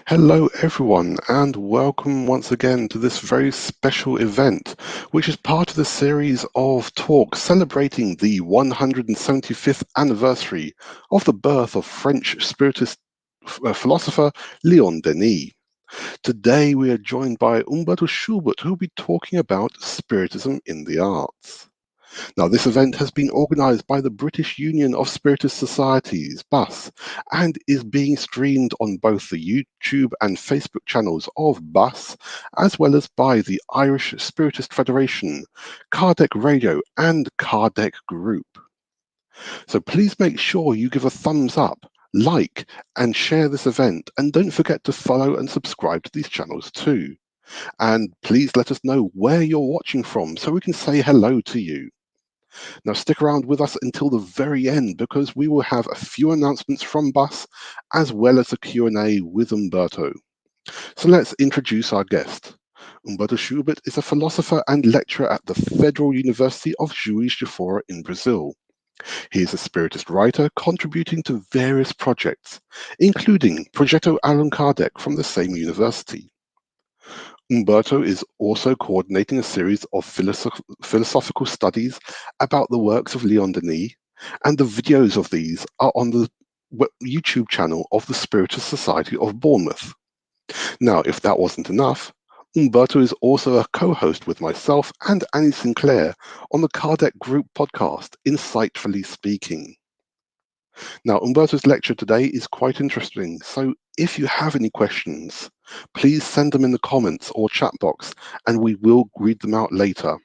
Hello, everyone, and welcome once again to this very special event, which is part of the series of talks celebrating the 175th anniversary of the birth of French Spiritist philosopher Léon Denis. Today, we are joined by Humberto Schubert, who will be talking about Spiritism in the arts. Now, this event has been organised by the British Union of Spiritist Societies, BUS, and is being streamed on both the YouTube and Facebook channels of BUS, as well as by the Irish Spiritist Federation, Kardec Radio, and Kardec Group. So please make sure you give a thumbs up, like, and share this event, and don't forget to follow and subscribe to these channels too. And please let us know where you're watching from so we can say hello to you. Now stick around with us until the very end because we will have a few announcements from BUS as well as a Q&A with Humberto. So let's introduce our guest. Humberto Schubert is a philosopher and lecturer at the Federal University of Juiz de Fora in Brazil. He is a Spiritist writer contributing to various projects, including Projeto Allan Kardec from the same university. Humberto is also coordinating a series of philosophical studies about the works of Léon Denis, and the videos of these are on the YouTube channel of the Spiritist Society of Bournemouth. Now, if that wasn't enough, Humberto is also a co-host with myself and Annie Sinclair on the Kardec Group podcast, Insightfully Speaking. Now, Humberto's lecture today is quite interesting, so if you have any questions, please send them in the comments or chat box, and we will read them out later.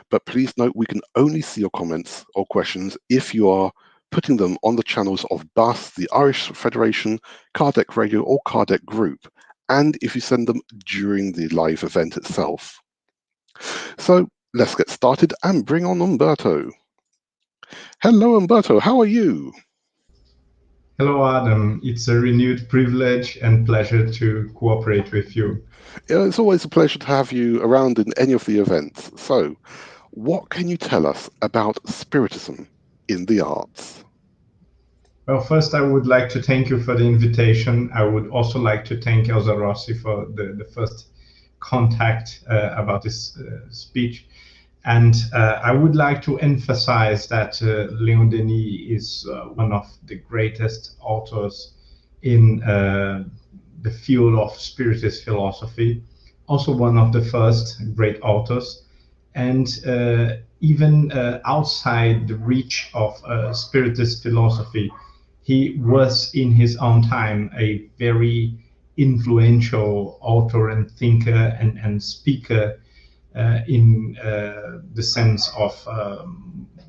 But please note we can only see your comments or questions if you are putting them on the channels of BUS, the Irish Federation, Kardec Radio, or Kardec Group, and if you send them during the live event itself. So let's get started and bring on Humberto. Hello, Humberto, how are you? Hello, Adam. It's a renewed privilege and pleasure to cooperate with you. It's always a pleasure to have you around in any of the events. So, what can you tell us about Spiritism in the arts? Well, first, I would like to thank you for the invitation. I would also like to thank Elsa Rossi for the first contact about this speech. And I would like to emphasize that Léon Denis is one of the greatest authors in the field of Spiritist philosophy, also one of the first great authors, and even outside the reach of Spiritist philosophy, he was in his own time a very influential author and thinker and speaker in the sense of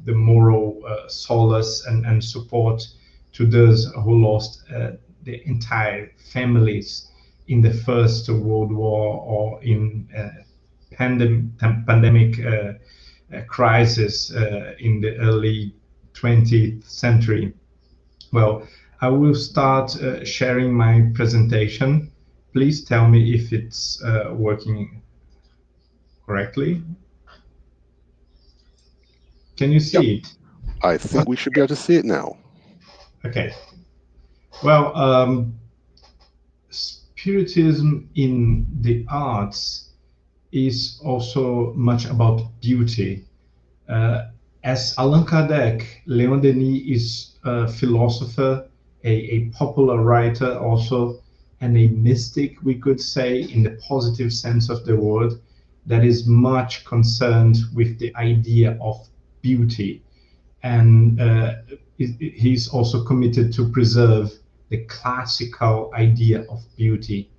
the moral solace and support to those who lost the entire families in the First World War or in pandemic crisis in the early 20th century. Well, I will start sharing my presentation. Please tell me if it's working correctly. Can you Yep, see it? I think we should be able to see it now. Okay. Well, Spiritism in the arts is also much about beauty. Uh, as Allan Kardec, Léon Denis is a philosopher, a popular writer also, and a mystic, we could say, in the positive sense of the word, that is much concerned with the idea of beauty. And he's also committed to preserve the classical idea of beauty.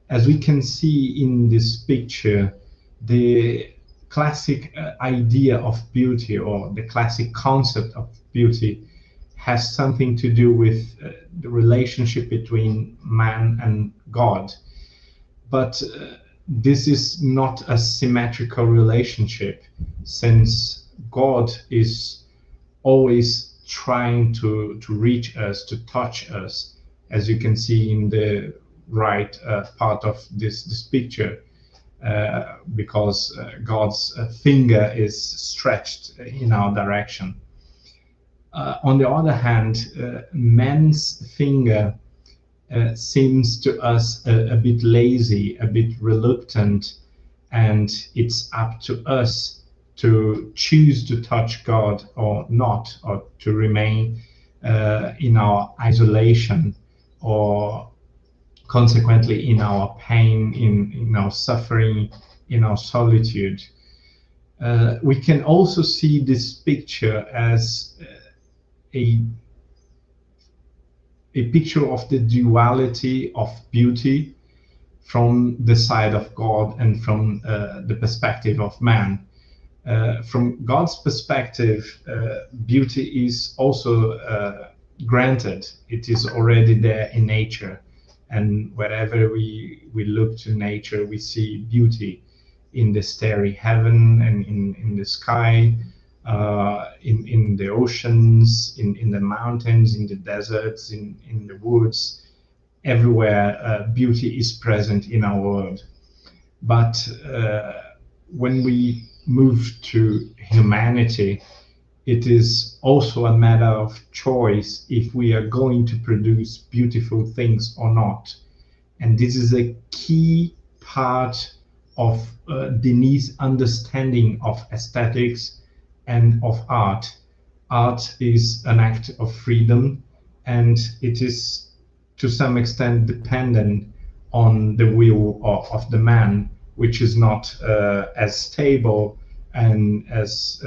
As we can see in this picture, the classic idea of beauty or the classic concept of beauty has something to do with the relationship between man and God. But this is not a symmetrical relationship, since God is always trying to reach us, to touch us, as you can see in the right part of this picture, because God's finger is stretched in our direction. On the other hand, man's finger seems to us a bit lazy, a bit reluctant, and it's up to us to choose to touch God or not, or to remain in our isolation, or consequently in our pain, in our suffering, in our solitude. We can also see this picture as a picture of the duality of beauty from the side of God and from the perspective of man. From God's perspective, beauty is also granted. It is already there in nature. And wherever we look to nature, we see beauty in the starry heaven and in the sky, in the oceans, in the mountains, in the deserts, in the woods. Everywhere beauty is present in our world. But when we move to humanity, it is also a matter of choice if we are going to produce beautiful things or not. And this is a key part of Denis' understanding of aesthetics and of art. Art is an act of freedom, and it is to some extent dependent on the will of the man, which is not as stable and as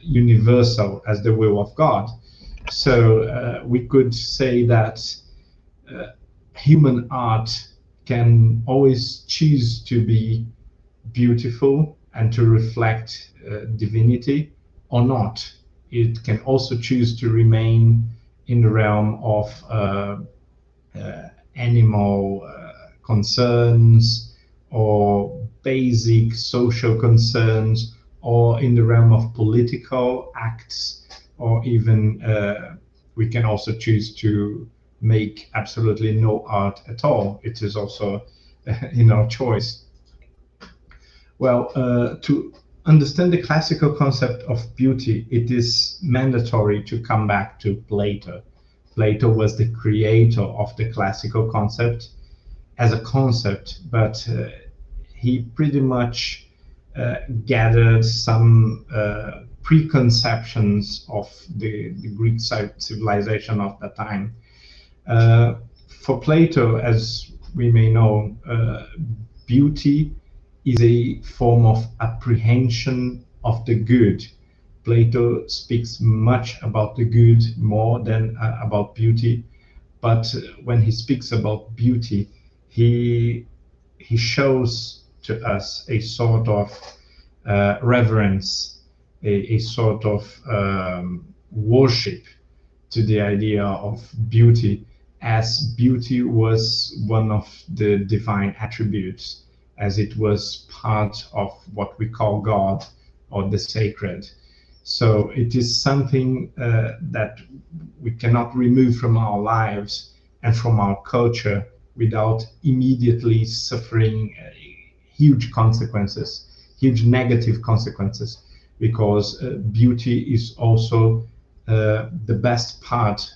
universal as the will of God. So we could say that human art can always choose to be beautiful and to reflect divinity or not. It can also choose to remain in the realm of animal concerns or basic social concerns, or in the realm of political acts, or even we can also choose to make absolutely no art at all. It is also in our choice. Well, to understand the classical concept of beauty, it is mandatory to come back to Plato. Plato was the creator of the classical concept as a concept, but he pretty much gathered some preconceptions of the Greek civilization of that time. For Plato, as we may know, beauty is a form of apprehension of the good. Plato speaks much about the good more than about beauty, but when he speaks about beauty, he shows to us a sort of reverence, a sort of worship to the idea of beauty, as beauty was one of the divine attributes, as it was part of what we call God or the sacred. So it is something that we cannot remove from our lives and from our culture without immediately suffering huge consequences, huge negative consequences, because beauty is also the best part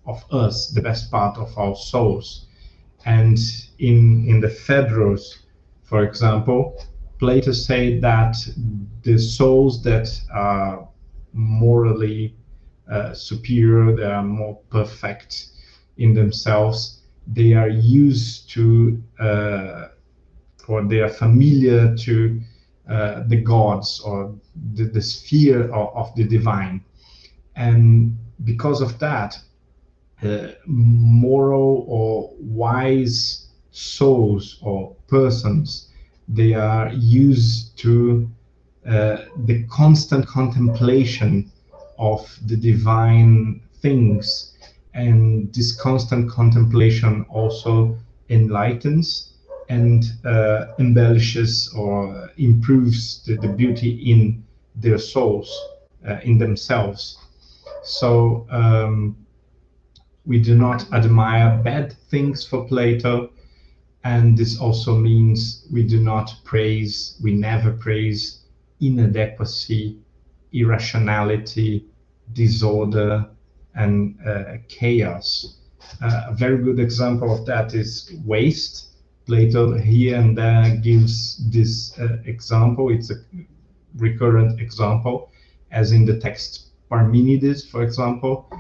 of us, the best part of our souls. And in the Phaedrus, for example, Plato said that the souls that are morally superior, they are more perfect in themselves, they are used to, or they are familiar to the gods, or the sphere of the divine. And because of that, moral or wise souls or persons, they are used to the constant contemplation of the divine things, and this constant contemplation also enlightens and embellishes or improves the beauty in their souls, in themselves. So we do not admire bad things for Plato, and this also means we do not praise, we never praise inadequacy, irrationality, disorder, and chaos. A very good example of that is waste. Plato here and there gives this example. It's a recurrent example, as in the text Parmenides, for example.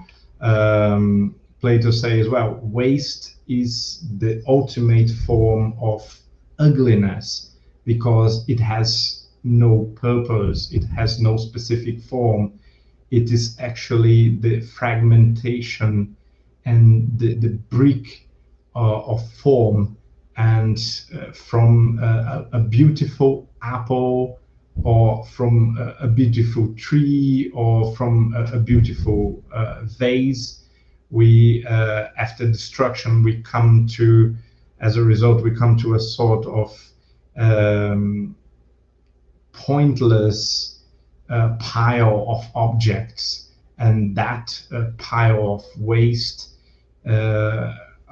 Plato says, well, waste is the ultimate form of ugliness because it has no purpose, it has no specific form. It is actually the fragmentation and the brick of form. And from a beautiful apple, or from a beautiful tree, or from a beautiful vase, we after destruction we come to, as a result, we come to a sort of pointless pile of objects, and that pile of waste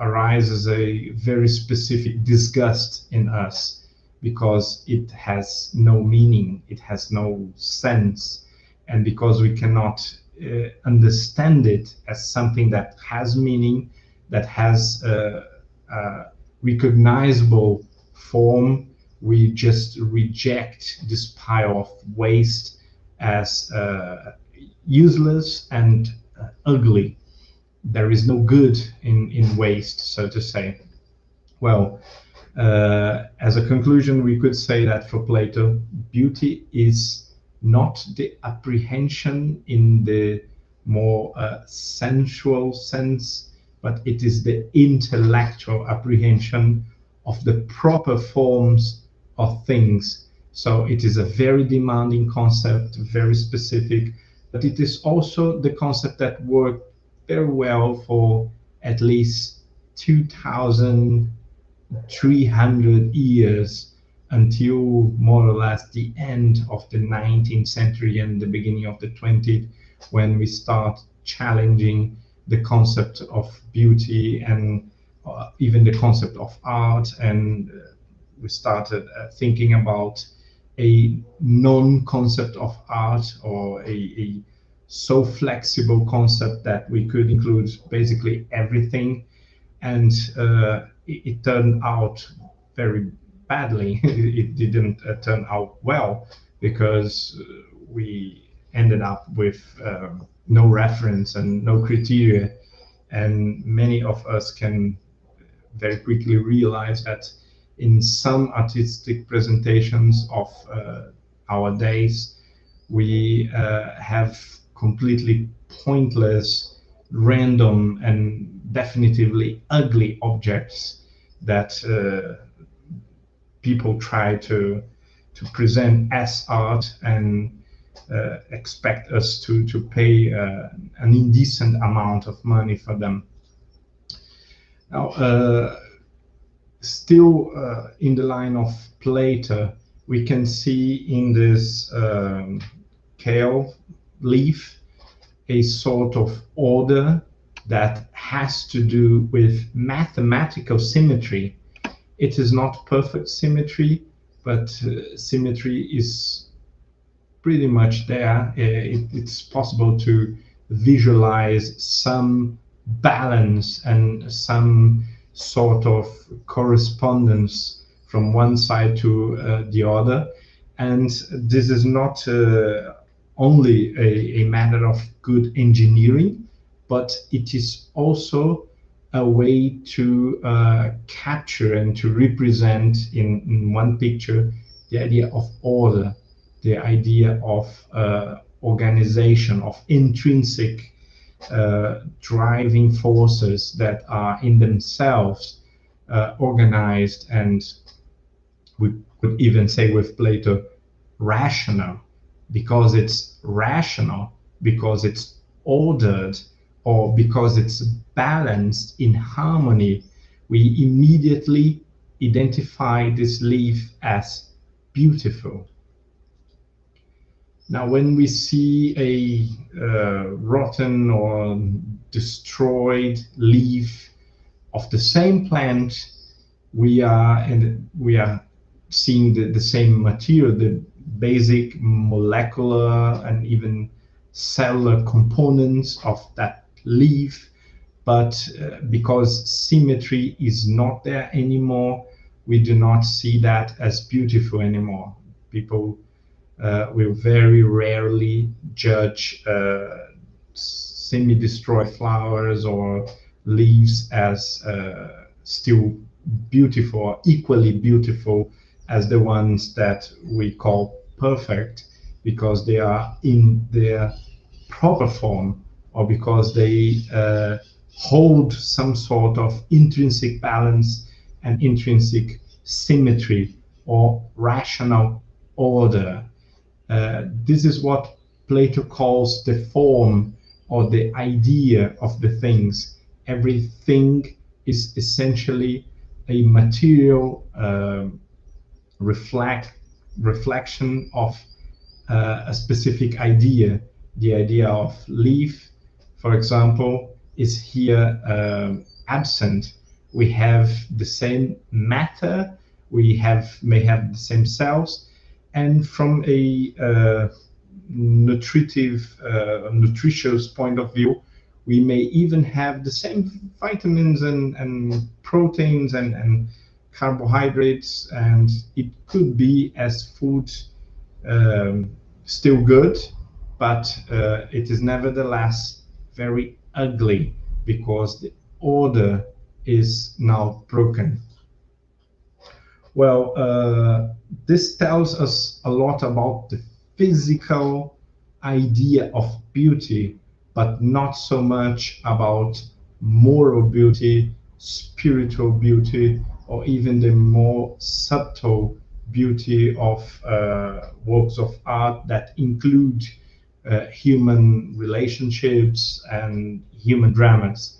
arises a very specific disgust in us, because it has no meaning, it has no sense, and because we cannot understand it as something that has meaning, that has a recognizable form, we just reject this pile of waste as useless and ugly. There is no good in waste, so to say. Well, as a conclusion, we could say that for Plato, beauty is not the apprehension in the more sensual sense, but it is the intellectual apprehension of the proper forms of things. So it is a very demanding concept, very specific, but it is also the concept that worked very well for at least 2,300 years, until more or less the end of the 19th century and the beginning of the 20th, when we start challenging the concept of beauty and even the concept of art, and we started thinking about a non-concept of art, or a so flexible concept that we could include basically everything. And it turned out very badly. It didn't turn out well, because we ended up with no reference and no criteria. And many of us can very quickly realize that in some artistic presentations of our days, we have completely pointless, random, and definitively ugly objects that people try to present as art, and expect us to pay an indecent amount of money for them. Now, still in the line of Plato, we can see in this kale leaf a sort of order that has to do with mathematical symmetry. It is not perfect symmetry, but symmetry is pretty much there. It's possible to visualize some balance and some sort of correspondence from one side to the other. And this is not only a matter of good engineering, but it is also a way to capture and to represent in one picture the idea of order, the idea of organization, of intrinsic driving forces that are in themselves organized, and we could even say with Plato, rational. Because it's rational, because it's ordered, or because it's balanced in harmony, we immediately identify this leaf as beautiful. Now, when we see a rotten or destroyed leaf of the same plant, we are seeing the same material, the basic molecular and even cellular components of that leaf, but because symmetry is not there anymore, we do not see that as beautiful anymore. People will very rarely judge semi-destroyed flowers or leaves as still beautiful or equally beautiful as the ones that we call perfect, because they are in their proper form, or because they hold some sort of intrinsic balance and intrinsic symmetry or rational order. This is what Plato calls the form or the idea of the things. Everything is essentially a material reflection of a specific idea. The idea of leaf, for example, is here absent. We have the same matter, may have the same cells, and from a nutritious point of view, we may even have the same vitamins and proteins and carbohydrates, and it could be as food still good, but it is nevertheless very ugly because the order is now broken. Well, this tells us a lot about the physical idea of beauty, but not so much about moral beauty, spiritual beauty, or even the more subtle beauty of works of art that include human relationships and human dramas.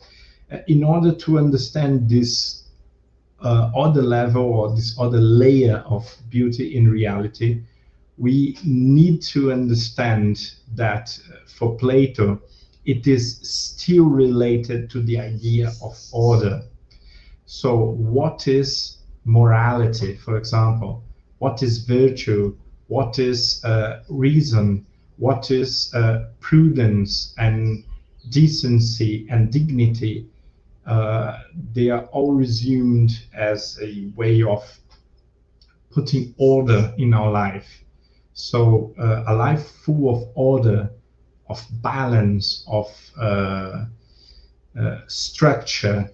In order to understand this other level or this other layer of beauty in reality, we need to understand that for Plato, it is still related to the idea of order. So, what is morality, for example? What is virtue? What is reason? What is prudence and decency and dignity? They are all resumed as a way of putting order in our life. So a life full of order, of balance, of structure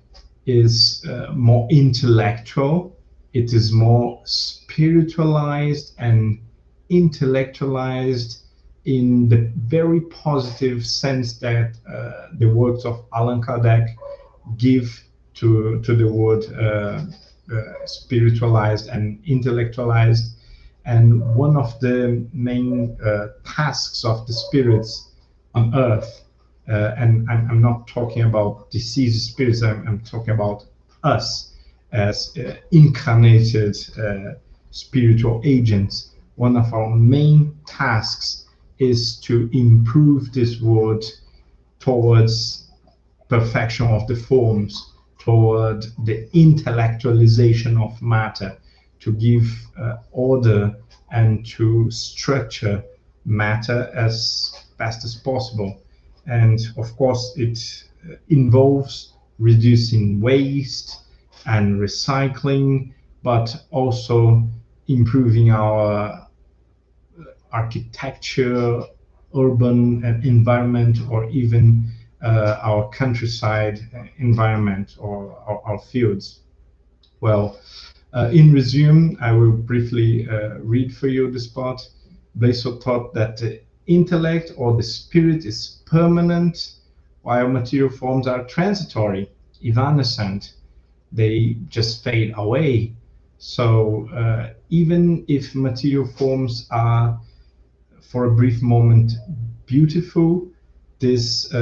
is more intellectual. It is more spiritualized and intellectualized in the very positive sense that the works of Allan Kardec give to the word spiritualized and intellectualized. And one of the main tasks of the spirits on earth, and I'm not talking about deceased spirits, I'm talking about us as incarnated spiritual agents. One of our main tasks is to improve this world towards perfection of the forms, toward the intellectualization of matter, to give order and to structure matter as best as possible. And of course, it involves reducing waste and recycling, but also improving our architecture, urban environment, or even our countryside environment or our fields. Well, in resume, I will briefly read for you this part. Blaso taught that the intellect or the spirit is permanent, while material forms are transitory, evanescent. They just fade away. So even if material forms are, for a brief moment, beautiful, this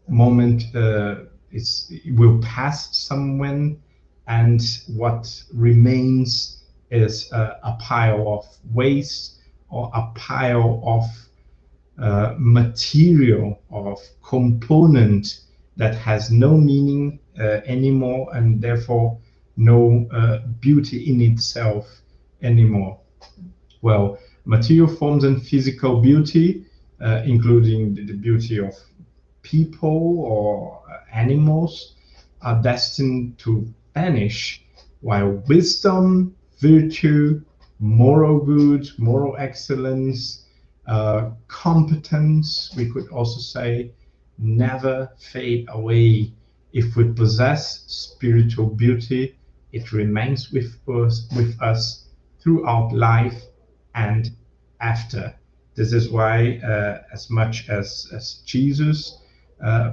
moment will pass somewhere, and what remains is a pile of waste or a pile of material, of component that has no meaning anymore, and therefore no beauty in itself anymore. Well, material forms and physical beauty, including the beauty of people or animals are destined to vanish, while wisdom, virtue, moral good, moral excellence, competence, we could also say, never fade away. If we possess spiritual beauty, it remains with us throughout life and after. This is why, as much as Jesus,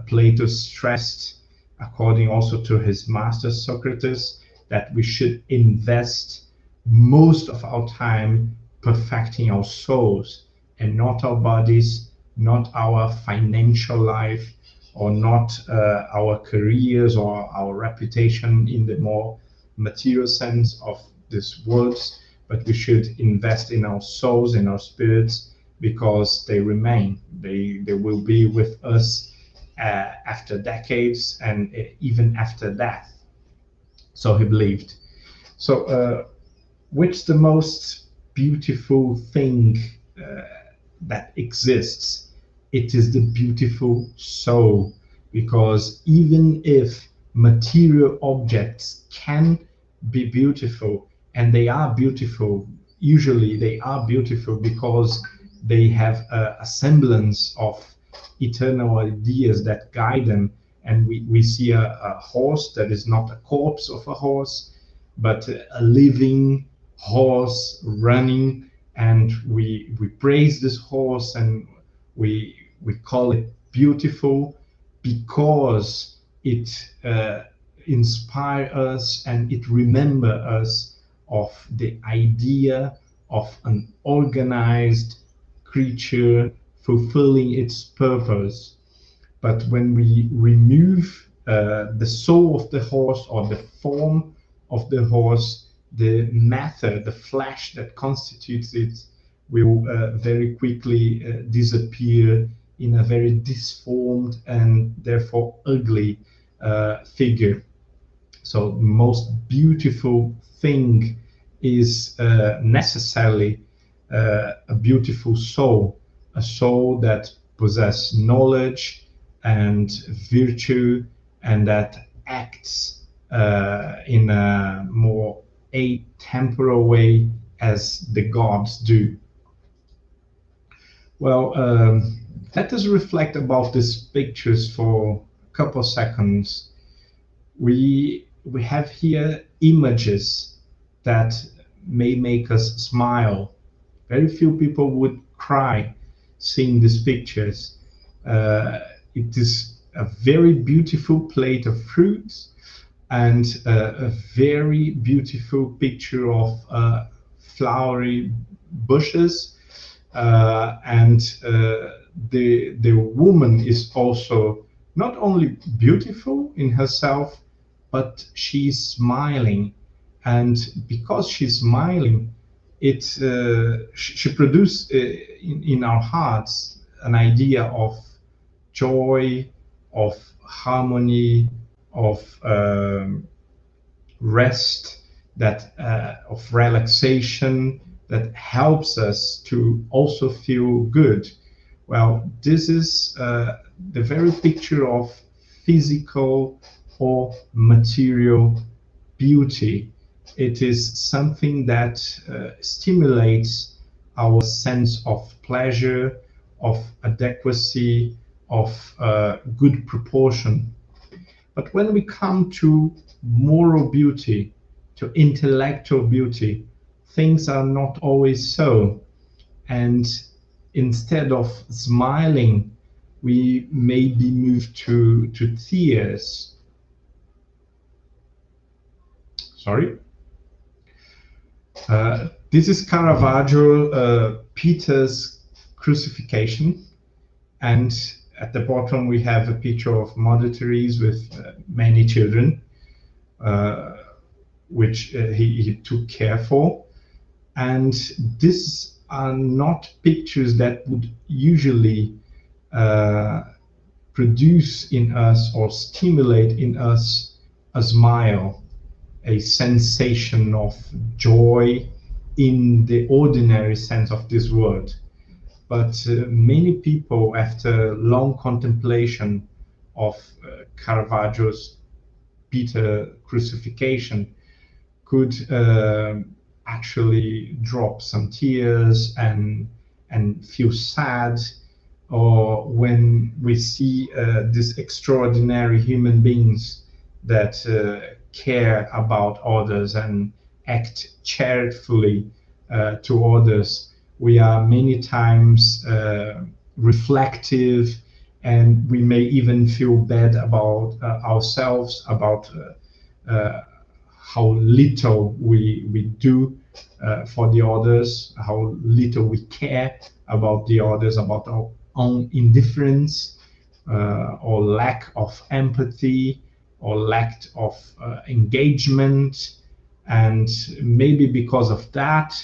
Plato stressed, according also to his master Socrates, that we should invest most of our time perfecting our souls and not our bodies, not our financial life, or not our careers or our reputation in the more material sense of these words, but we should invest in our souls, in our spirits, because they remain. They will be with us after decades and even after death. So he believed. So, which the most beautiful thing that exists? It is the beautiful soul, because even if material objects can be beautiful, and they are beautiful, usually they are beautiful because they have a semblance of eternal ideas that guide them. And we see a horse that is not a corpse of a horse, but a living horse running, and we praise this horse, and we call it beautiful because it inspire us and it remember us of the idea of an organized creature fulfilling its purpose. But when we remove the soul of the horse or the form of the horse, the matter, the flesh that constitutes it will very quickly disappear in a very disformed and therefore ugly figure. So the most beautiful thing is necessarily a beautiful soul, a soul that possesses knowledge and virtue, and that acts in a more atemporal way as the gods do. Well, let us reflect about these pictures for a couple of seconds. We have here images that may make us smile. Very few people would cry seeing these pictures. It is a very beautiful plate of fruits and a very beautiful picture of flowery bushes, and the woman is also not only beautiful in herself, but she's smiling, and because she's smiling, it she produces in our hearts an idea of joy, of harmony, of rest, that of relaxation, that helps us to also feel good. Well, this is the very picture of physical or material beauty. It is something that stimulates our sense of pleasure, of adequacy, of good proportion. But when we come to moral beauty, to intellectual beauty, things are not always so. And instead of smiling, we may be moved to tears. Sorry. This is Caravaggio, Peter's crucifixion, and at the bottom we have a picture of Mother Teresa with many children, which he took care for. And these are not pictures that would usually produce in us or stimulate in us a smile, a sensation of joy in the ordinary sense of this word. But many people, after long contemplation of Caravaggio's Peter crucifixion could actually drop some tears and feel sad, or when we see these extraordinary human beings that care about others and act charitably to others, we are many times reflective, and we may even feel bad about ourselves, about how little we do for the others, how little we care about the others, about our own indifference or lack of empathy or lack of engagement. And maybe because of that,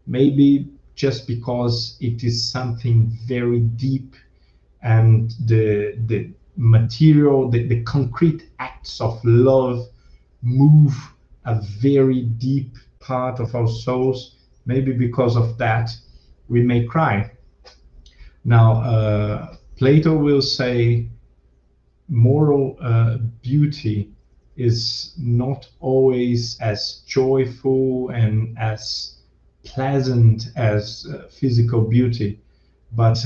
maybe just because it is something very deep, and the material, the concrete acts of love move a very deep part of our souls, maybe because of that we may cry. Now, Plato will say moral beauty is not always as joyful and as pleasant as physical beauty, but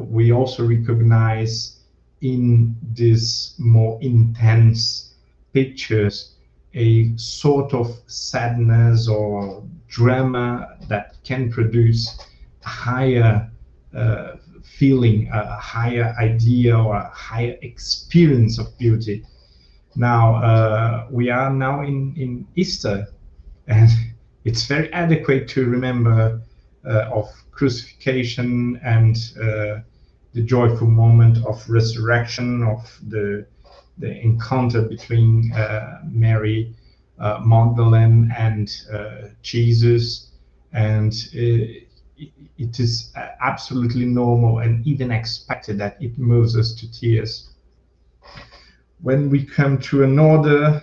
we also recognize in these more intense pictures a sort of sadness or drama that can produce a higher feeling, a higher idea, or a higher experience of beauty. Now, we are now in Easter, and it's very adequate to remember of crucifixion and the joyful moment of resurrection, of the encounter between Mary Magdalene and Jesus. And it is absolutely normal and even expected that it moves us to tears. When we come to another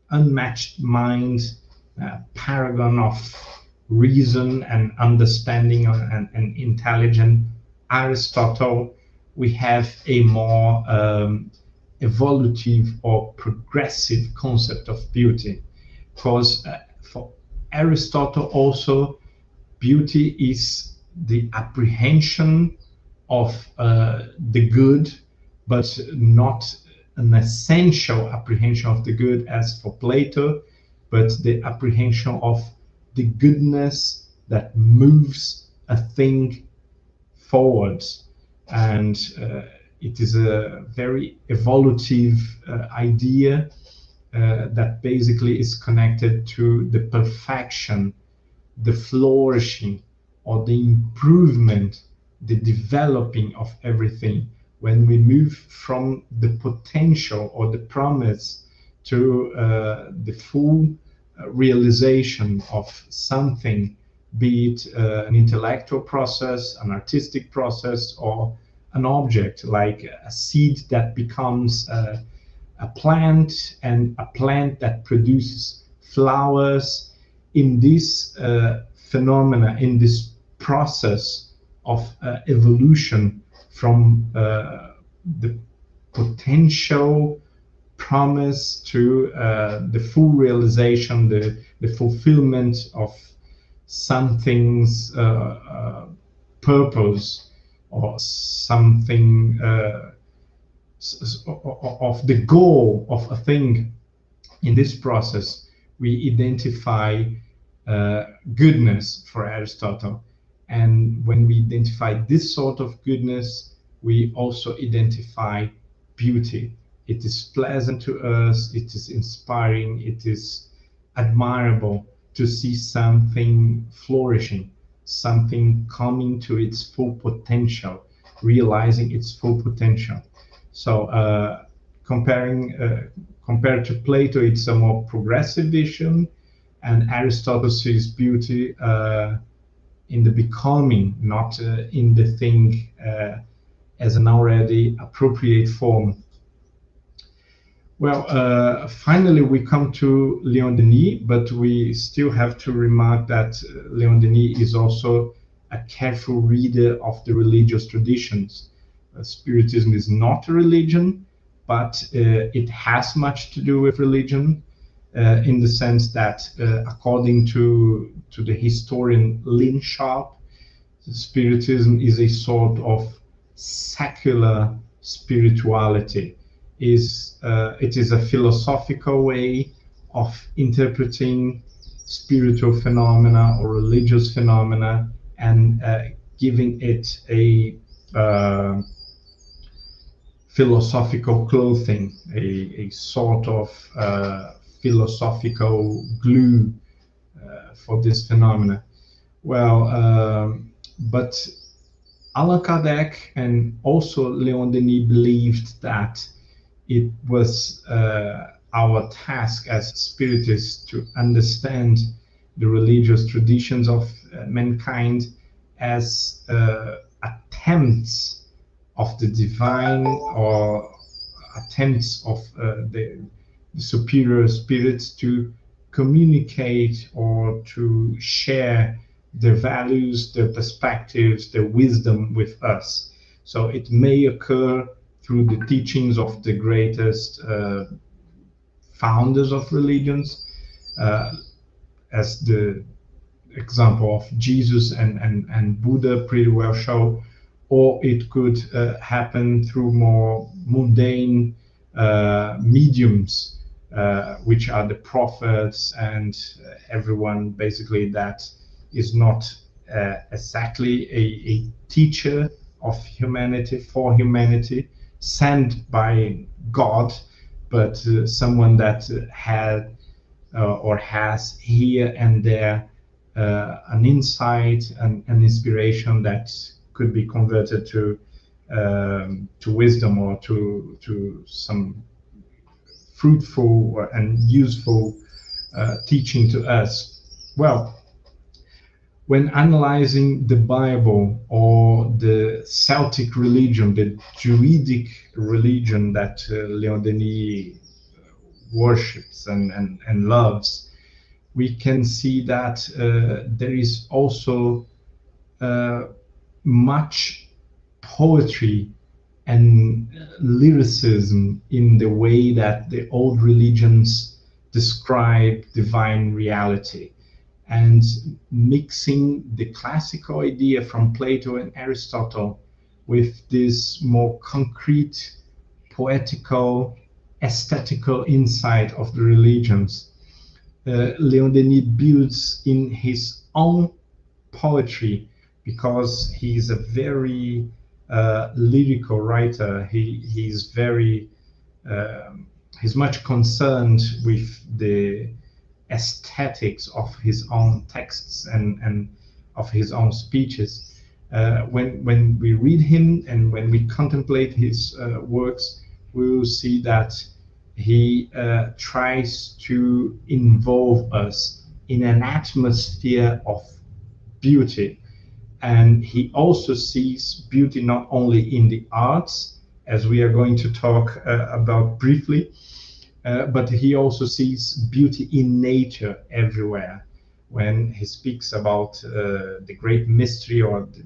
unmatched mind, paragon of reason and understanding and intelligence, Aristotle, we have a more evolutive or progressive concept of beauty. Because for Aristotle also, beauty is the apprehension of the good, but not an essential apprehension of the good as for Plato, but the apprehension of the goodness that moves a thing forwards. And it is a very evolutive idea that basically is connected to the perfection, the flourishing, or the improvement, the developing of everything. When we move from the potential or the promise to the full realization of something, be it an intellectual process, an artistic process, or an object like a seed that becomes a plant, and a plant that produces flowers. In this phenomena, in this process of evolution from the potential promise to the full realization, the fulfillment of something's purpose, or something of the goal of a thing. In this process, we identify goodness for Aristotle. And when we identify this sort of goodness, we also identify beauty. It is pleasant to us, it is inspiring, it is admirable to see something flourishing, something coming to its full potential, realizing its full potential. So compared to Plato, it's a more progressive vision, and Aristotle sees beauty in the becoming, not in the thing as an already appropriate form. Well, finally we come to Léon Denis, but we still have to remark that Léon Denis is also a careful reader of the religious traditions. Spiritism is not a religion, but it has much to do with religion, in the sense that, according to the historian Lynn Sharp, Spiritism is a sort of secular spirituality. It is a philosophical way of interpreting spiritual phenomena or religious phenomena, and giving it a philosophical clothing, a sort of philosophical glue for this phenomena. Well, but Allan Kardec and also Léon Denis believed that it was our task as spiritists to understand the religious traditions of mankind as attempts of the divine, or attempts of the superior spirits to communicate or to share their values, their perspectives, their wisdom with us. So it may occur through the teachings of the greatest founders of religions, as the example of Jesus and Buddha pretty well show, or it could happen through more mundane mediums, which are the prophets and everyone basically that is not exactly a teacher of humanity, for humanity, sent by God, but someone that had or has here and there an insight and an inspiration that could be converted to wisdom, or to some fruitful and useful teaching to us. Well, when analyzing the Bible or the Celtic religion, the Druidic religion that Léon Denis worships and loves, we can see that there is also much poetry and lyricism in the way that the old religions describe divine reality, and mixing the classical idea from Plato and Aristotle with this more concrete, poetical, aesthetical insight of the religions. Léon Denis builds in his own poetry, because he's a very lyrical writer. He's much concerned with the aesthetics of his own texts and of his own speeches. When we read him and when we contemplate his works, we will see that he tries to involve us in an atmosphere of beauty. And he also sees beauty not only in the arts, as we are going to talk about briefly, but he also sees beauty in nature everywhere. When he speaks about the great mystery or the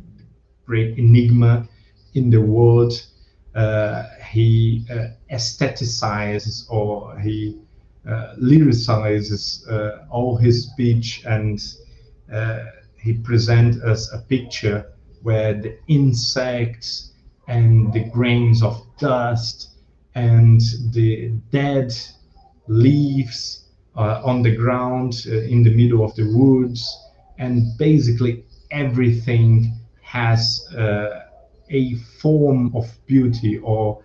great enigma in the world, he aestheticizes, or he lyricizes all his speech, and he presents us a picture where the insects and the grains of dust and the dead leaves on the ground in the middle of the woods, and basically everything has a form of beauty, or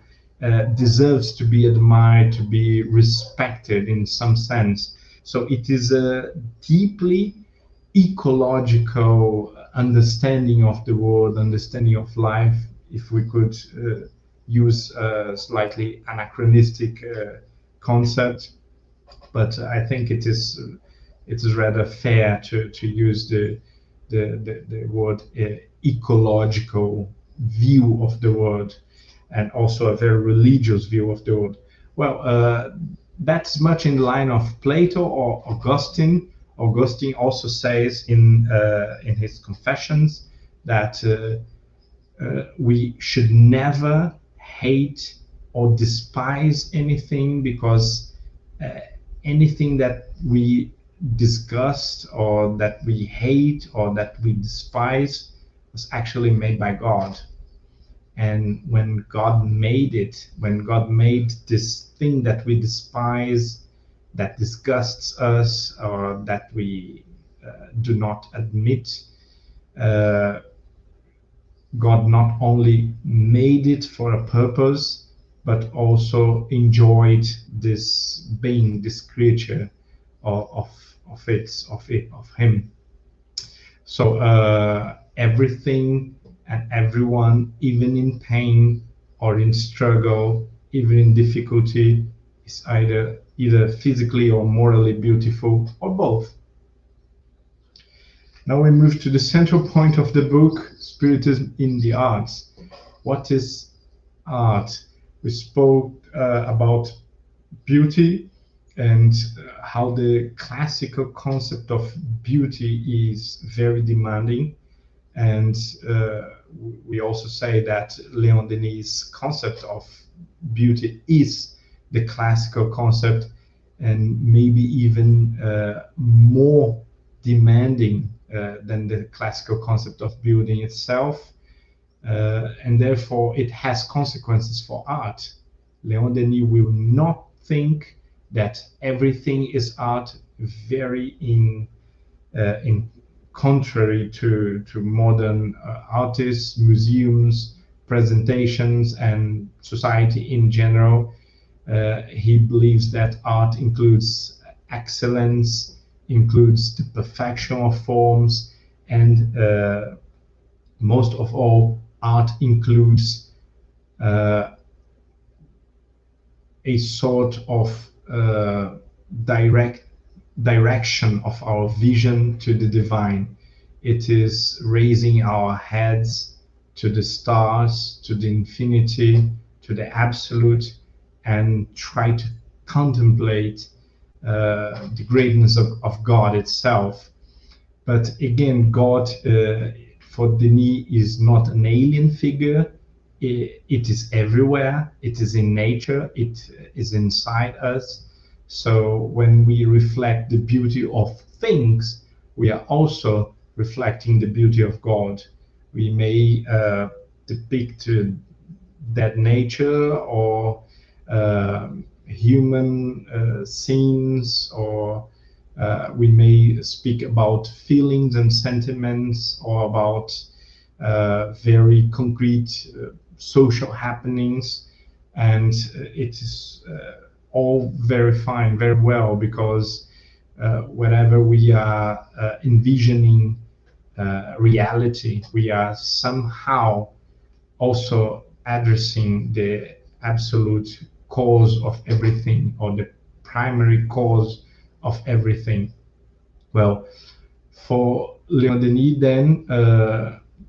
deserves to be admired, to be respected in some sense. So it is a deeply ecological understanding of the world, understanding of life, if we could use a slightly anachronistic concept. But I think it is rather fair to use the word ecological view of the world, and also a very religious view of the world. Well, that's much in the line of Plato or Augustine. Augustine also says in his Confessions that we should never hate or despise anything, because anything that we disgust or that we hate or that we despise was actually made by God. And when God made it, when God made this thing that we despise, that disgusts us, or that we do not admit, uh, God not only made it for a purpose, but also enjoyed this being, this creature of Him. So everything and everyone, even in pain or in struggle, even in difficulty, is either physically or morally beautiful, or both. Now we move to the central point of the book, Spiritism in the Arts. What is art? We spoke about beauty and how the classical concept of beauty is very demanding. And we also say that Léon Denis' concept of beauty is the classical concept, and maybe even more demanding than the classical concept of beauty itself. And therefore it has consequences for art. Léon Denis will not think that everything is art, very in contrary to modern artists, museums, presentations, and society in general. He believes that art includes excellence, includes the perfection of forms, and most of all, art includes a sort of direction of our vision to the divine. It is raising our heads to the stars, to the infinity, to the absolute, and try to contemplate the greatness of God itself. But again, God for Denis is not an alien figure. It is everywhere. It is in nature. It is inside us. So when we reflect the beauty of things, we are also reflecting the beauty of God. We may depict that nature or human scenes, or we may speak about feelings and sentiments, or about very concrete social happenings, and it is all very fine, very well, because whenever we are envisioning reality, we are somehow also addressing the absolute cause of everything, or the primary cause of everything. Well, for Léon Denis, then,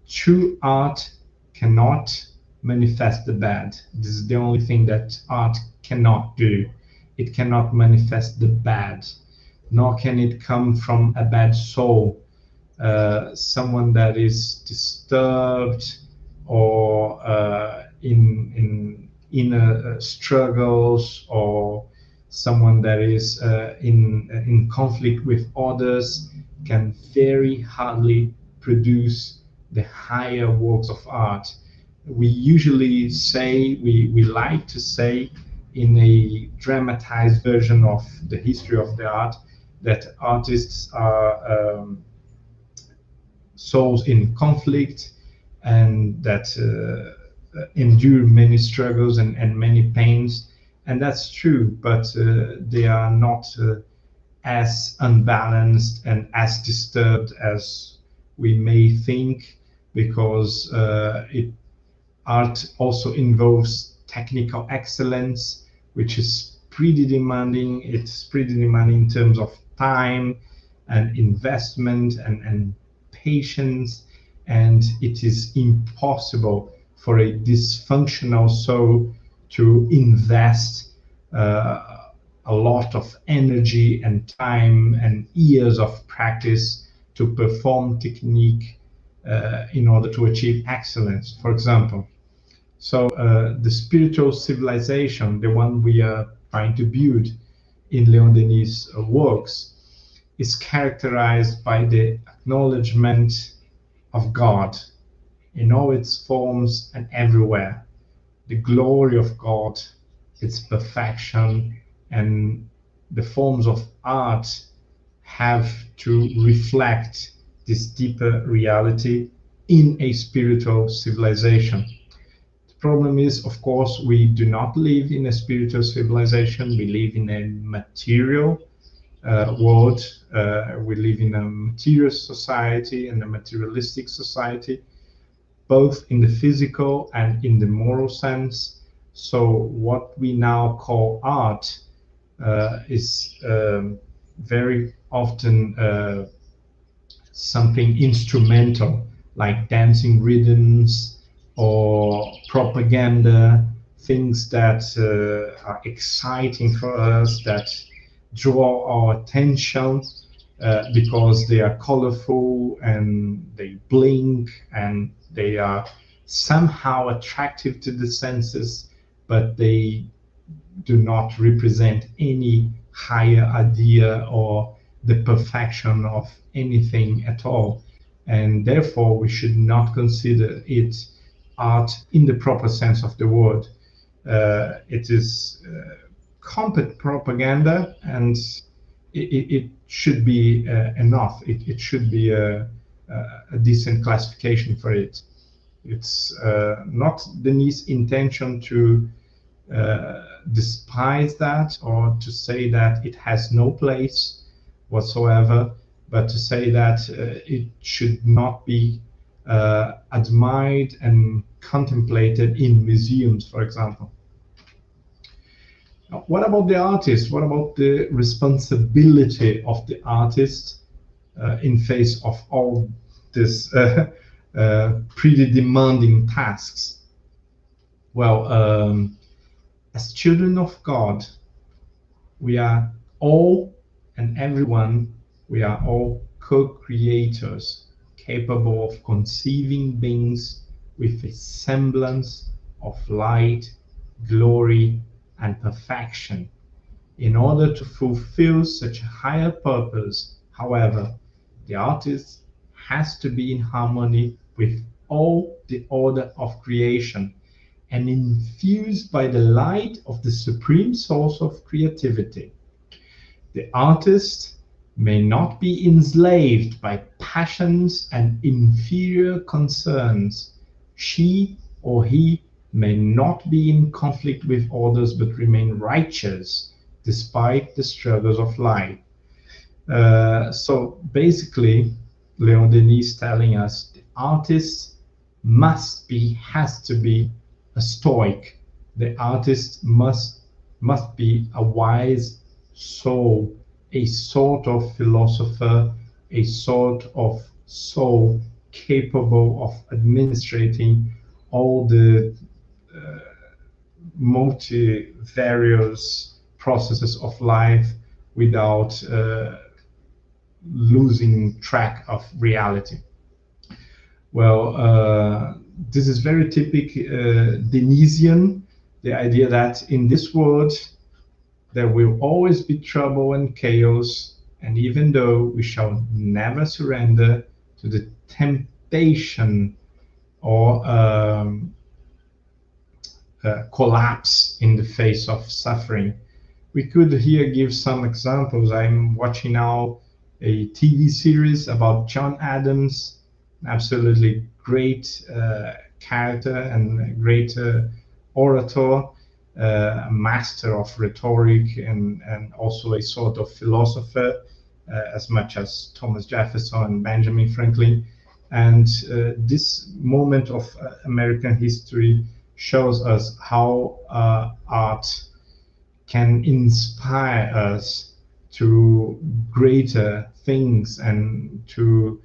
true art cannot manifest the bad. This is the only thing that art cannot do. It cannot manifest the bad, nor can it come from a bad soul, someone that is disturbed or in inner struggles, or someone that is in conflict with others, can very hardly produce the higher works of art. We usually say, we like to say in a dramatized version of the history of the art, that artists are souls in conflict, and that endure many struggles and many pains. And that's true, but they are not as unbalanced and as disturbed as we may think, because art also involves technical excellence, which is pretty demanding. It's pretty demanding in terms of time and investment and patience, and it is impossible for a dysfunctional soul to invest a lot of energy and time and years of practice to perform technique in order to achieve excellence, for example. So the spiritual civilization, the one we are trying to build in Léon Denis' works, is characterized by the acknowledgement of God in all its forms and everywhere, the glory of God, its perfection, and the forms of art have to reflect this deeper reality in a spiritual civilization. The problem is, of course, we do not live in a spiritual civilization. We live in a material world. We live in a material society and a materialistic society, both in the physical and in the moral sense. So what we now call art is very often something instrumental, like dancing rhythms or propaganda, things that are exciting for us, that draw our attention because they are colorful and they blink and they are somehow attractive to the senses, but they do not represent any higher idea or the perfection of anything at all. And therefore, we should not consider it art in the proper sense of the word. It is complete propaganda, and it should be enough. It should be a decent classification for it. It's not Denis' intention to despise that or to say that it has no place whatsoever, but to say that it should not be admired and contemplated in museums, for example. Now, what about the artist? What about the responsibility of the artist in face of all these pretty demanding tasks? Well, as children of God, we are all and everyone, we are all co-creators, capable of conceiving beings with a semblance of light, glory, and perfection. In order to fulfill such a higher purpose, however, the artist has to be in harmony with all the order of creation and infused by the light of the supreme source of creativity. The artist may not be enslaved by passions and inferior concerns. She or he may not be in conflict with others but remain righteous despite the struggles of life. So basically, Léon Denis telling us the artist has to be a stoic. The artist must be a wise soul, a sort of philosopher, a sort of soul capable of administrating all the multivarious processes of life without losing track of reality. Well, this is very typical Denisian, the idea that in this world there will always be trouble and chaos, and even though we shall never surrender to the temptation or collapse in the face of suffering. We could here give some examples. I'm watching now a TV series about John Adams, absolutely great character and a great orator, a master of rhetoric and also a sort of philosopher, as much as Thomas Jefferson and Benjamin Franklin. And this moment of American history shows us how art can inspire us to greater things and to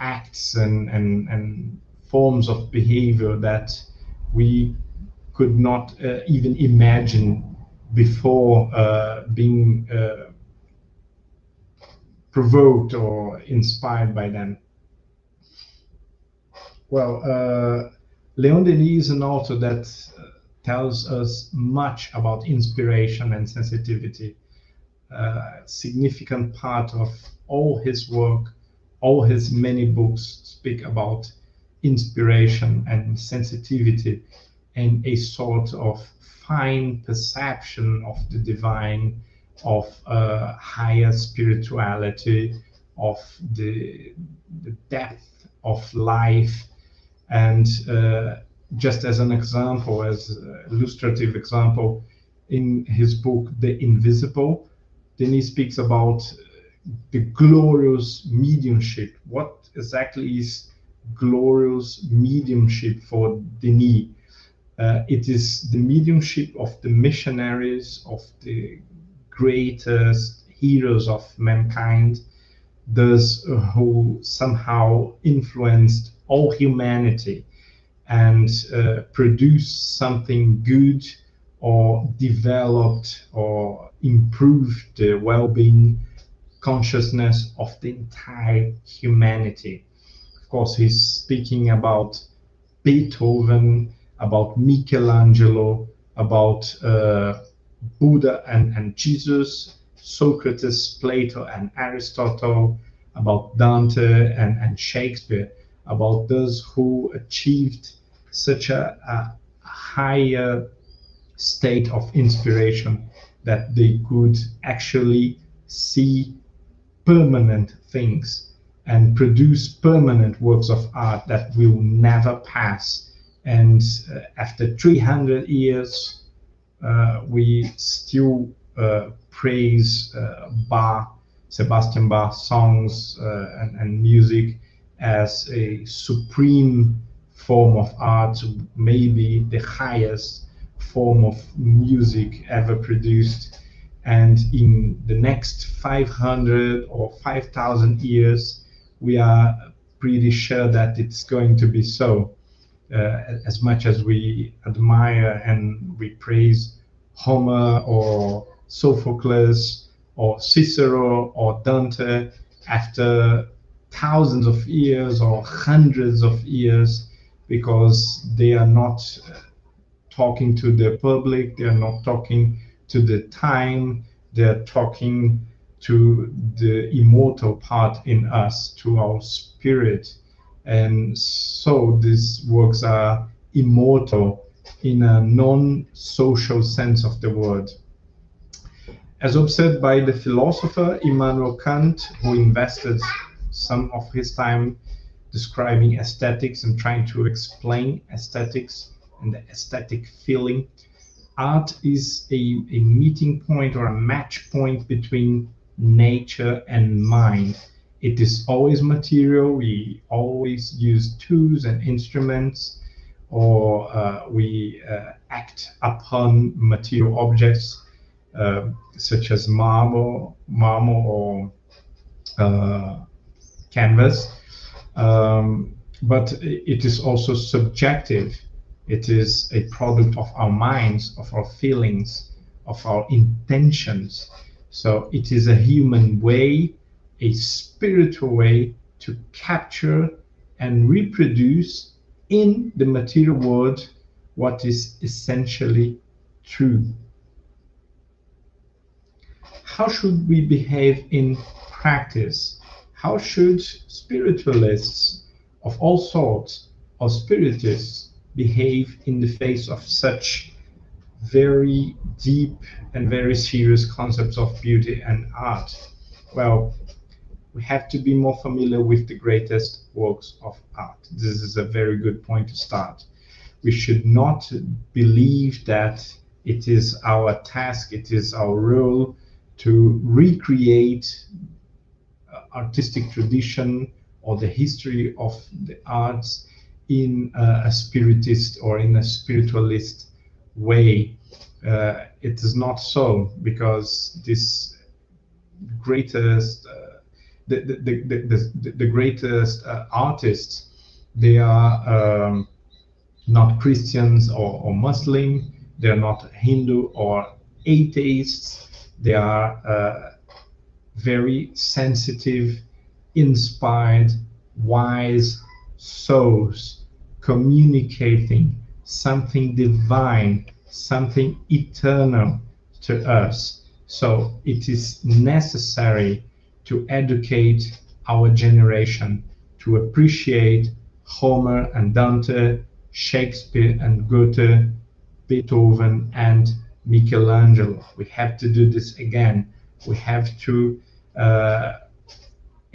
acts and forms of behavior that we could not even imagine before being provoked or inspired by them. Well, Léon Denis is an author that tells us much about inspiration and sensitivity. Significant part of all his work, all his many books speak about inspiration and sensitivity and a sort of fine perception of the divine, of higher spirituality, of the depth of life. And just as an example, as an illustrative example, in his book, The Invisible, Denis speaks about the glorious mediumship. What exactly is glorious mediumship for Denis? It is the mediumship of the missionaries, of the greatest heroes of mankind, those who somehow influenced all humanity and produced something good or developed or improved the well-being consciousness of the entire humanity. Of course, he's speaking about Beethoven, about Michelangelo, about Buddha and Jesus, Socrates, Plato, and Aristotle, about Dante and Shakespeare, about those who achieved such a higher state of inspiration that they could actually see permanent things and produce permanent works of art that will never pass. And after 300 years, we still praise Bach, Sebastian Bach's songs and music as a supreme form of art, maybe the highest form of music ever produced. And in the next 500 or 5,000 years, we are pretty sure that it's going to be so. As much as we admire and we praise Homer or Sophocles or Cicero or Dante, after thousands of years or hundreds of years, because they are not talking to the public, they are not talking to the time, they are talking to the immortal part in us, to our spirit. And so these works are immortal in a non-social sense of the word. As observed by the philosopher Immanuel Kant, who invested some of his time describing aesthetics and trying to explain aesthetics and the aesthetic feeling, art is a meeting point or a match point between nature and mind. It is always material. We always use tools and instruments, or we act upon material objects such as marble or canvas. But it is also subjective. It is a product of our minds, of our feelings, of our intentions. So it is a human way, a spiritual way to capture and reproduce in the material world what is essentially true. How should we behave in practice? How should spiritualists of all sorts or spiritists behave in the face of such very deep and very serious concepts of beauty and art? Well, we have to be more familiar with the greatest works of art. This is a very good point to start. We should not believe that it is our task, it is our role to recreate artistic tradition or the history of the arts in a spiritist or in a spiritualist way. It is not so, because this greatest the greatest artists, they are not Christians or Muslim, they are not Hindu or atheists. They are very sensitive, inspired, wise, souls communicating something divine, something eternal to us. So it is necessary to educate our generation to appreciate Homer and Dante, Shakespeare and Goethe, Beethoven and Michelangelo. We have to do this again. We have to uh,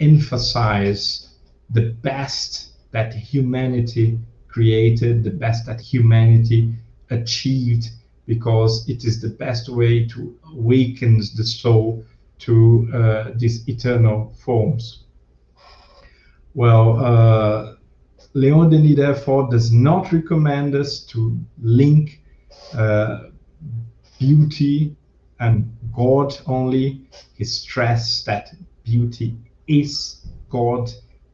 emphasize the best that humanity created, the best that humanity achieved, because it is the best way to awaken the soul to these eternal forms. Well, Léon Denis, therefore, does not recommend us to link uh, beauty and God only. He stressed that beauty is God,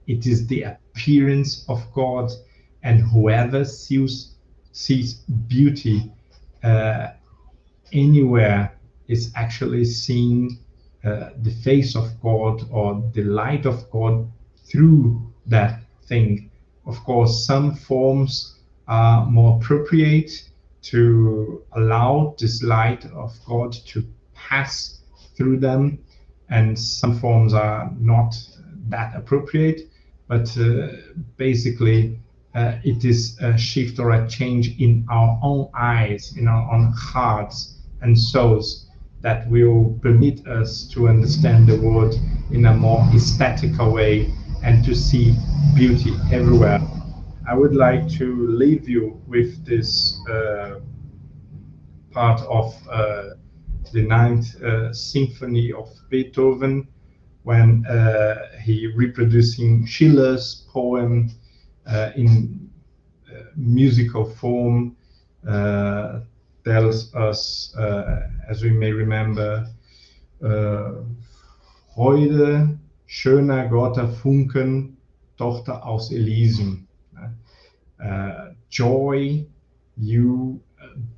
it is the appearance of God, and whoever sees beauty uh, anywhere is actually seeing the face of God or the light of God through that thing. Of course, some forms are more appropriate to allow this light of God to pass through them, and some forms are not that appropriate. But basically, it is a shift or a change in our own eyes, in our own hearts and souls, that will permit us to understand the world in a more aesthetical way and to see beauty everywhere. I would like to leave you with this part of the Ninth Symphony of Beethoven, when he reproducing Schiller's poem in musical form, uh, tells us, as we may remember, Freude, schöner Gotter Funken, Tochter aus Elysium. Joy, you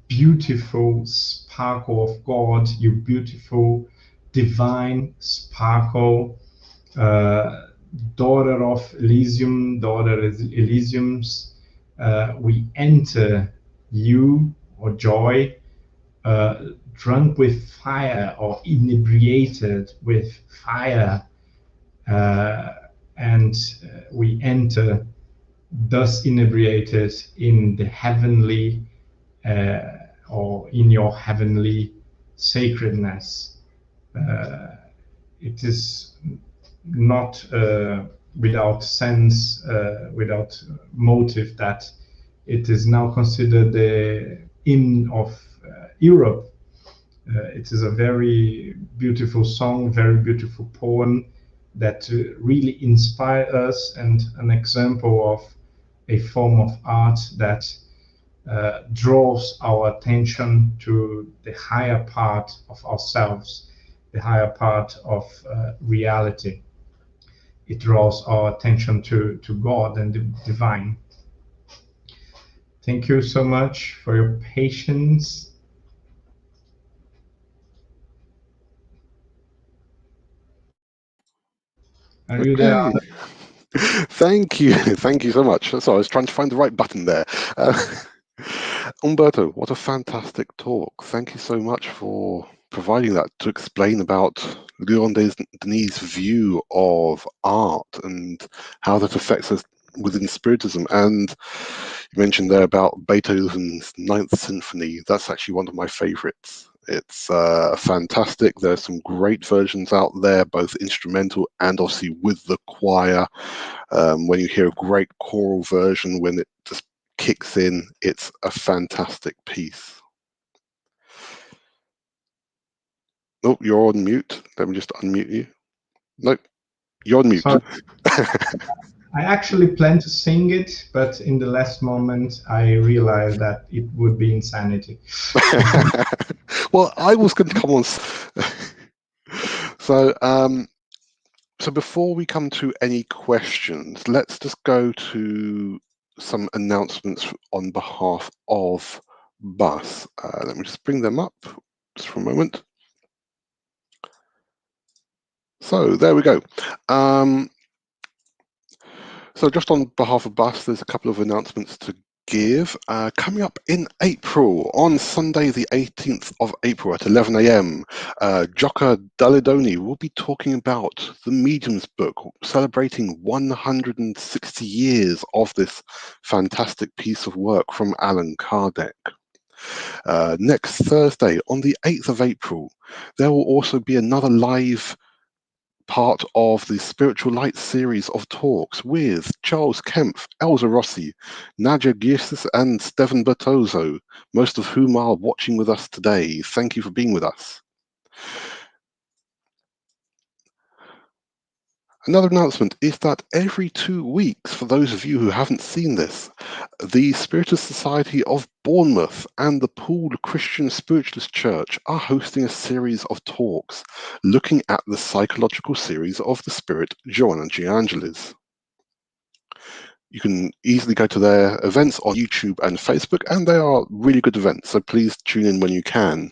beautiful sparkle of God, you beautiful divine sparkle, daughter of Elysium, daughter Elysiums, we enter you, or joy, drunk with fire or inebriated with fire, uh, and we enter thus inebriated in the heavenly or in your heavenly sacredness. It is not without sense, without motive, that it is now considered the hymn of Europe. It is a very beautiful song, very beautiful poem that really inspire us, and an example of a form of art that draws our attention to the higher part of ourselves, the higher part of reality. It draws our attention to God and the divine. Thank you so much for your patience. Are you there? Okay. Thank you. Thank you so much. So I was trying to find the right button there. Humberto, what a fantastic talk. Thank you so much for providing that to explain about Léon Denis' view of art and how that affects us within Spiritism. And you mentioned there about Beethoven's Ninth Symphony. That's actually one of my favorites. It's fantastic. There's some great versions out there, both instrumental and obviously with the choir. When you hear a great choral version, when it just kicks in, it's a fantastic piece. Oh, you're on mute. Let me just unmute you. Nope, you're on mute. Sorry. I actually planned to sing it, but in the last moment, I realized that it would be insanity. Well, I was going to come on. So, so before we come to any questions, let's just go to some announcements on behalf of Bus. Let me just bring them up just for a moment. So there we go. So just on behalf of BUS, there's a couple of announcements to give. Coming up in April, on Sunday the 18th of April at 11 a.m., Joka Dalidoni will be talking about the Medium's book, celebrating 160 years of this fantastic piece of work from Allan Kardec. Next Thursday, on the 8th of April, there will also be another live part of the Spiritual Light series of talks with Charles Kempf, Elza Rossi, Nadia Giersis, and Steven Bertozzo, most of whom are watching with us today. Thank you for being with us. Another announcement is that every 2 weeks, for those of you who haven't seen this, the Spiritist Society of Bournemouth and the Poole Christian Spiritualist Church are hosting a series of talks looking at the psychological series of the spirit Joanna G. Angelis. You can easily go to their events on YouTube and Facebook, and they are really good events, so please tune in when you can.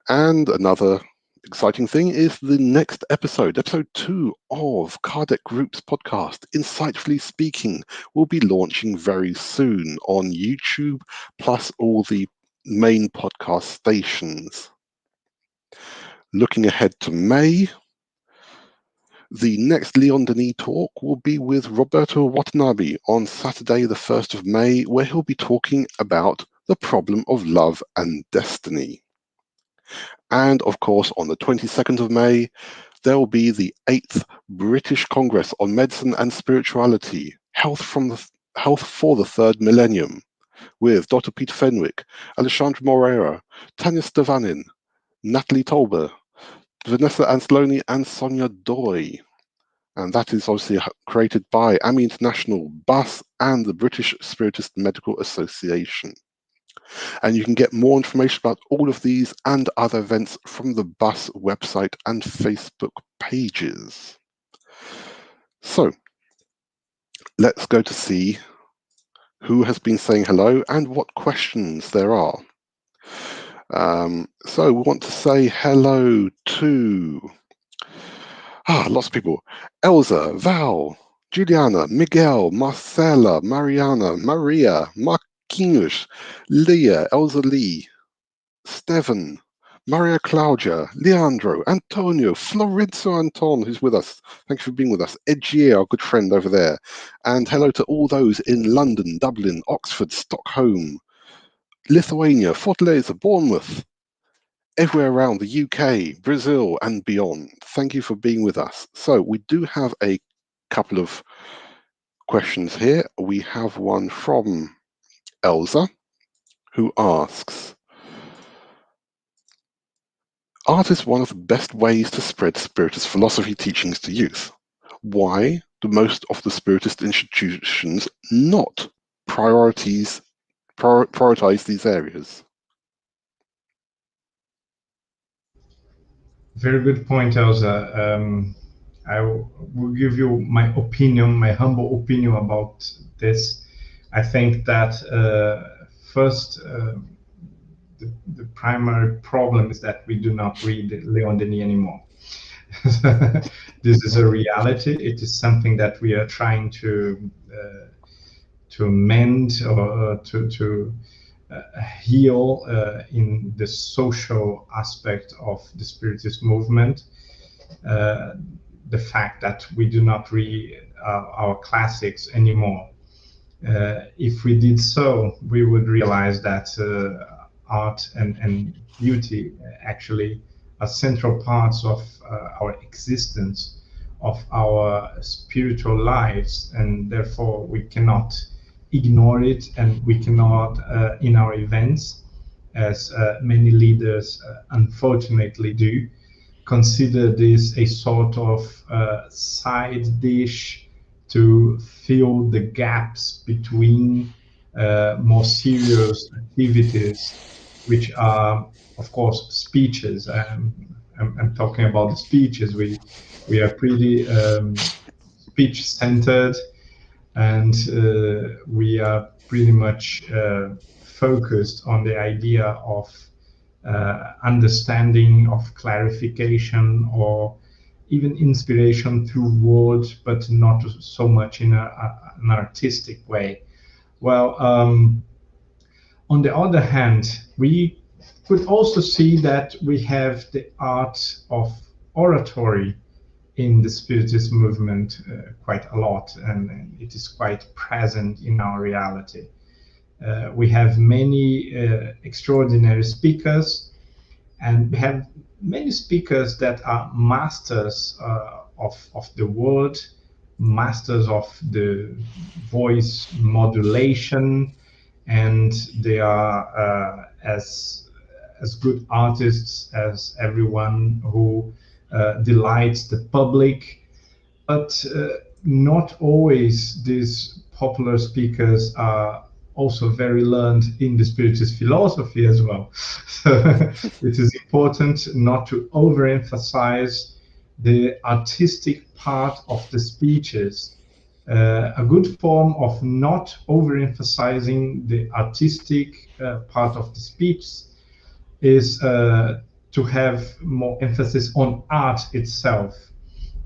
And another exciting thing is the next episode 2 of Kardec Group's podcast, Insightfully Speaking, will be launching very soon on YouTube, plus all the main podcast stations. Looking ahead to May, the next Léon Denis talk will be with Roberto Watanabe on Saturday, the 1st of May, where he'll be talking about the problem of love and destiny. And of course, on the 22nd of May, there will be the 8th British Congress on Medicine and Spirituality, Health for the Third Millennium, with Dr. Peter Fenwick, Alexandra Moreira, Tanya Stevanin, Natalie Tolber, Vanessa Anceloni, and Sonia Doy. And that is obviously created by AMI International, BUS, and the British Spiritist Medical Association. And you can get more information about all of these and other events from the BUS website and Facebook pages. So let's go to see who has been saying hello and what questions there are. So we want to say hello to lots of people. Elza, Val, Juliana, Miguel, Marcela, Mariana, Maria, Marquinhos, Leah, Elza Lee, Steven, Maria Claudia, Leandro, Antonio, Florenzo Anton, who's with us. Thank you for being with us. Edgier, our good friend over there. And hello to all those in London, Dublin, Oxford, Stockholm, Lithuania, Fortaleza, Bournemouth, everywhere around the UK, Brazil, and beyond. Thank you for being with us. So we do have a couple of questions here. We have one from Elza, who asks, art is one of the best ways to spread Spiritist philosophy teachings to youth. Why do most of the Spiritist institutions not prioritize these areas? Very good point, Elsa. I will give you my opinion, my humble opinion about this. I think that first, the primary problem is that we do not read Léon Denis anymore. This is a reality. It is something that we are trying to mend or to heal in the social aspect of the Spiritist movement. The fact that we do not read our classics anymore. If we did so, we would realize that art and beauty actually are central parts of our existence, of our spiritual lives, and therefore we cannot ignore it, and we cannot, in our events, as many leaders unfortunately do, consider this a sort of side dish to fill the gaps between more serious activities, which are, of course, speeches. I'm talking about the speeches. We are pretty speech-centered, and we are pretty much focused on the idea of understanding, of clarification, or even inspiration through words, but not so much in an artistic way. Well, on the other hand, we could also see that we have the art of oratory in the Spiritist movement quite a lot, and it is quite present in our reality. We have many extraordinary speakers, and we have many speakers that are masters of the word, masters of the voice modulation, and they are as good artists as everyone who delights the public. But not always these popular speakers are also very learned in the Spiritist philosophy as well. So it is important not to overemphasize the artistic part of the speeches. A good form of not overemphasizing the artistic part of the speech is to have more emphasis on art itself.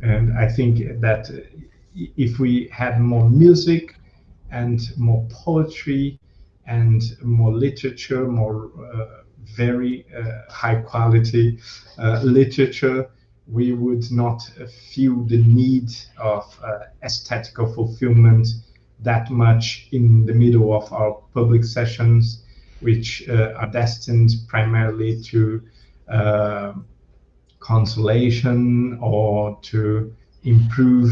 And I think that if we had more music and more poetry and more literature, more very high quality literature, we would not feel the need of aesthetical fulfillment that much in the middle of our public sessions, which are destined primarily to consolation or to improve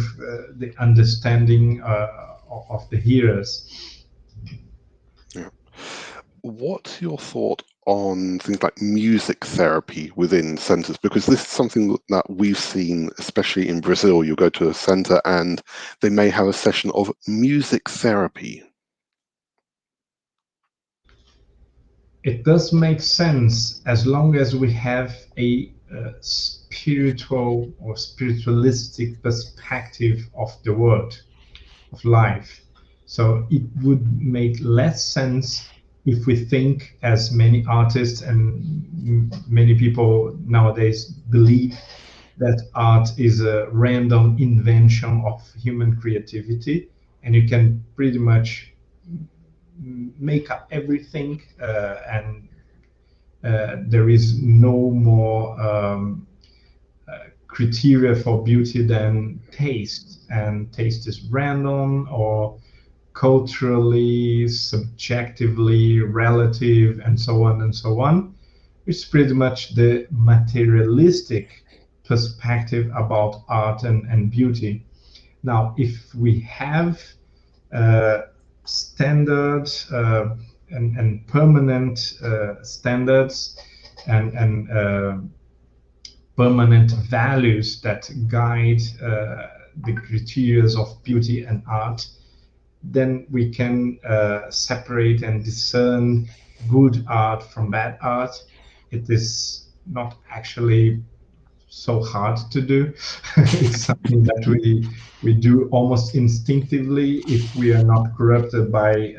the understanding of the hearers. Yeah. What's your thought on things like music therapy within centers? Because this is something that we've seen, especially in Brazil. You go to a center and they may have a session of music therapy. It does make sense as long as we have a spiritual or spiritualistic perspective of the world, of life. So it would make less sense if we think, as many artists and many people nowadays believe, that art is a random invention of human creativity, and you can pretty much make up everything, and there is no more criteria for beauty than taste, and taste is random or culturally, subjectively, relative, and so on and so on, which is pretty much the materialistic perspective about art and beauty. Now, if we have standard and permanent standards and permanent values that guide the criteria of beauty and art, then we can separate and discern good art from bad art. It is not actually so hard to do. It's something that we do almost instinctively if we are not corrupted by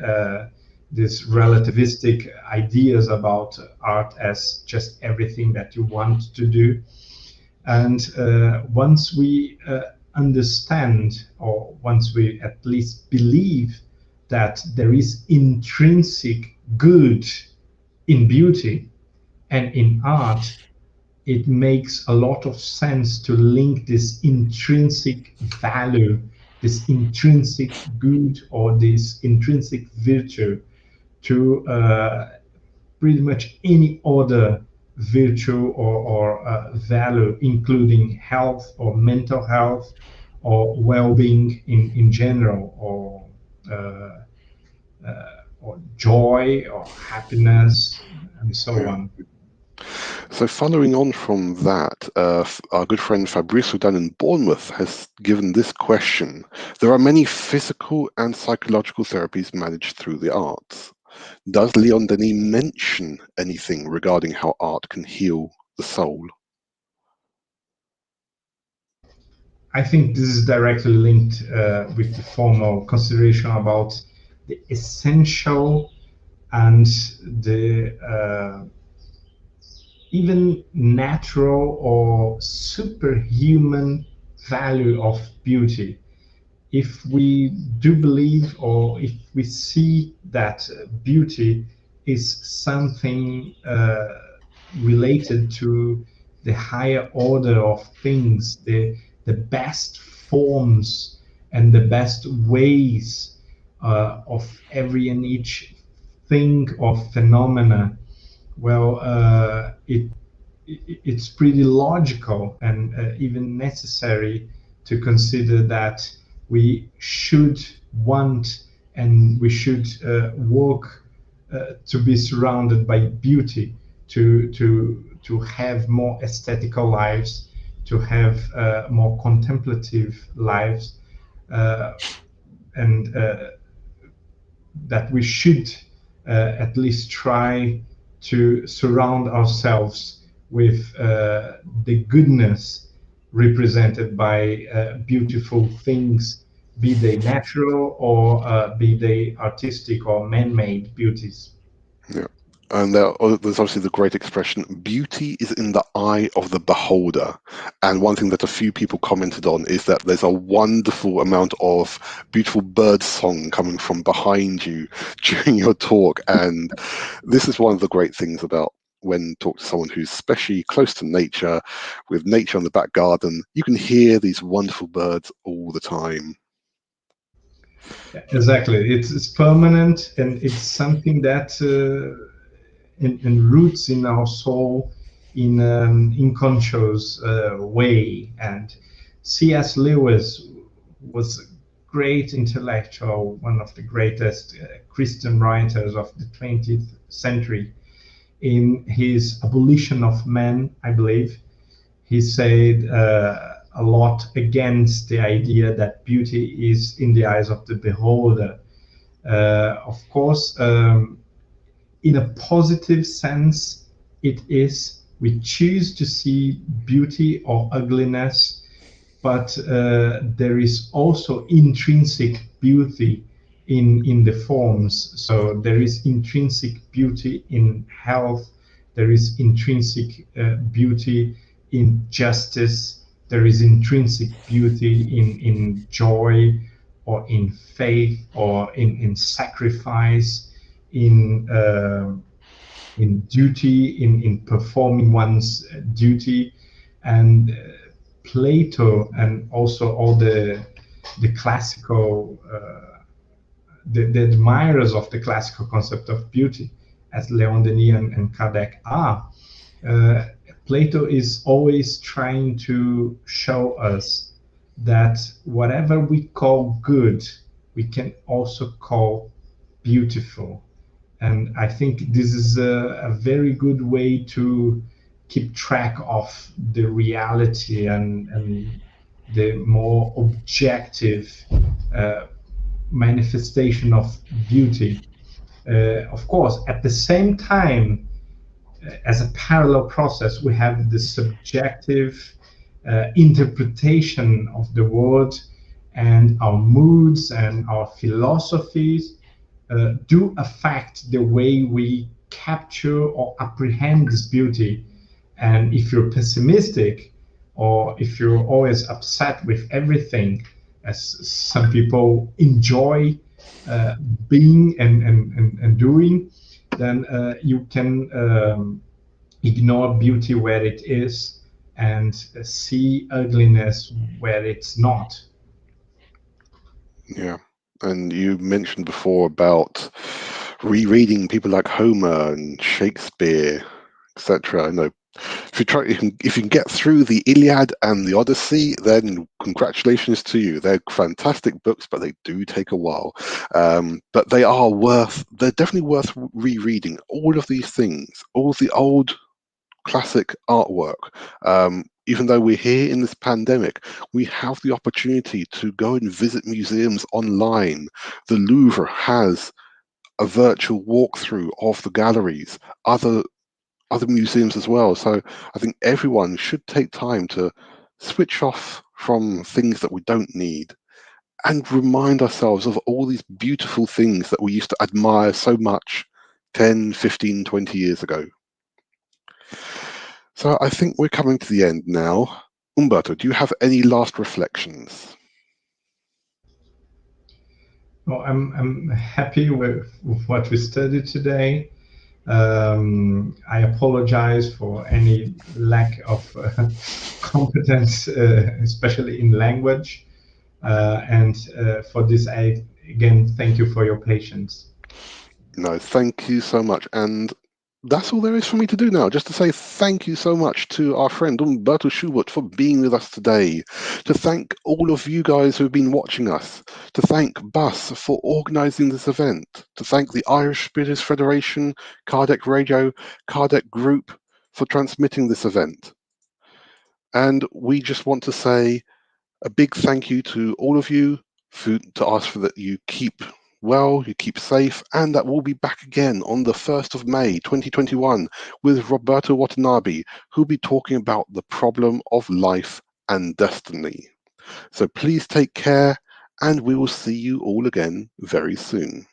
these relativistic ideas about art as just everything that you want to do. And once we understand, or once we at least believe that there is intrinsic good in beauty and in art, it makes a lot of sense to link this intrinsic value, this intrinsic good, or this intrinsic virtue to pretty much any other virtue or value, including health or mental health or well-being in general, or joy or happiness and so Yeah. on. So following on from that, our good friend Fabrice down in Bournemouth has given this question. There are many physical and psychological therapies managed through the arts. Does Léon Denis mention anything regarding how art can heal the soul? I think this is directly linked with the formal consideration about the essential and the even natural or superhuman value of beauty. If we do believe, or if we see that beauty is something related to the higher order of things, the best forms and the best ways of every and each thing or phenomena, well, it's pretty logical and even necessary to consider that we should want and we should work to be surrounded by beauty, to have more aesthetical lives, to have more contemplative lives, uh, and that we should at least try to surround ourselves with the goodness represented by beautiful things, be they natural or be they artistic or man-made beauties. Yeah. And there's obviously the great expression, beauty is in the eye of the beholder. And one thing that a few people commented on is that there's a wonderful amount of beautiful bird song coming from behind you during your talk. And this is one of the great things about when talk to someone who's especially close to nature, with nature in the back garden, you can hear these wonderful birds all the time. Exactly, it's permanent and it's something that in roots in our soul in an unconscious way. And C.S. Lewis was a great intellectual, one of the greatest Christian writers of the 20th century. In his Abolition of Man, I believe, he said a lot against the idea that beauty is in the eyes of the beholder. Of course, in a positive sense, it is. We choose to see beauty or ugliness, but there is also intrinsic beauty in the forms. So there is intrinsic beauty in health, there is intrinsic beauty in justice, there is intrinsic beauty in joy or in faith or in sacrifice, in duty, in performing one's duty. And Plato and also all the classical the admirers of the classical concept of beauty, as Léon Denis and Kardec are. Uh, Plato is always trying to show us that whatever we call good, we can also call beautiful. And I think this is a very good way to keep track of the reality and the more objective uh, manifestation of beauty. Of course, at the same time, as a parallel process, we have the subjective interpretation of the world, and our moods and our philosophies do affect the way we capture or apprehend this beauty. And if you're pessimistic, or if you're always upset with everything, as some people enjoy uh, being and doing, then you can ignore beauty where it is and see ugliness where it's not. Yeah. And you mentioned before about rereading people like Homer and Shakespeare, etc. I know if you can get through the Iliad and the Odyssey, then congratulations to you. They're fantastic books, but they do take a while. But they're definitely worth rereading. All of these things, all of the old classic artwork. Even though we're here in this pandemic, we have the opportunity to go and visit museums online. The Louvre has a virtual walkthrough of the galleries, other museums as well. So I think everyone should take time to switch off from things that we don't need and remind ourselves of all these beautiful things that we used to admire so much 10, 15, 20 years ago. So I think we're coming to the end now. Humberto, do you have any last reflections? Well, I'm happy with what we studied today. I apologize for any lack of competence, especially in language. And for this, I again thank you for your patience. No, thank you so much. And that's all there is for me to do now, just to say thank you so much to our friend Humberto Schubert for being with us today, to thank all of you guys who've been watching us, to thank Bus for organising this event, to thank the Irish Spiritist Federation, Kardec Radio, Kardec Group for transmitting this event. And we just want to say a big thank you to all of you to ask for that you keep well, you keep safe, and that we'll be back again on the 1st of May 2021 with Roberto Watanabe, who'll be talking about the problem of life and destiny. So please take care, and we will see you all again very soon.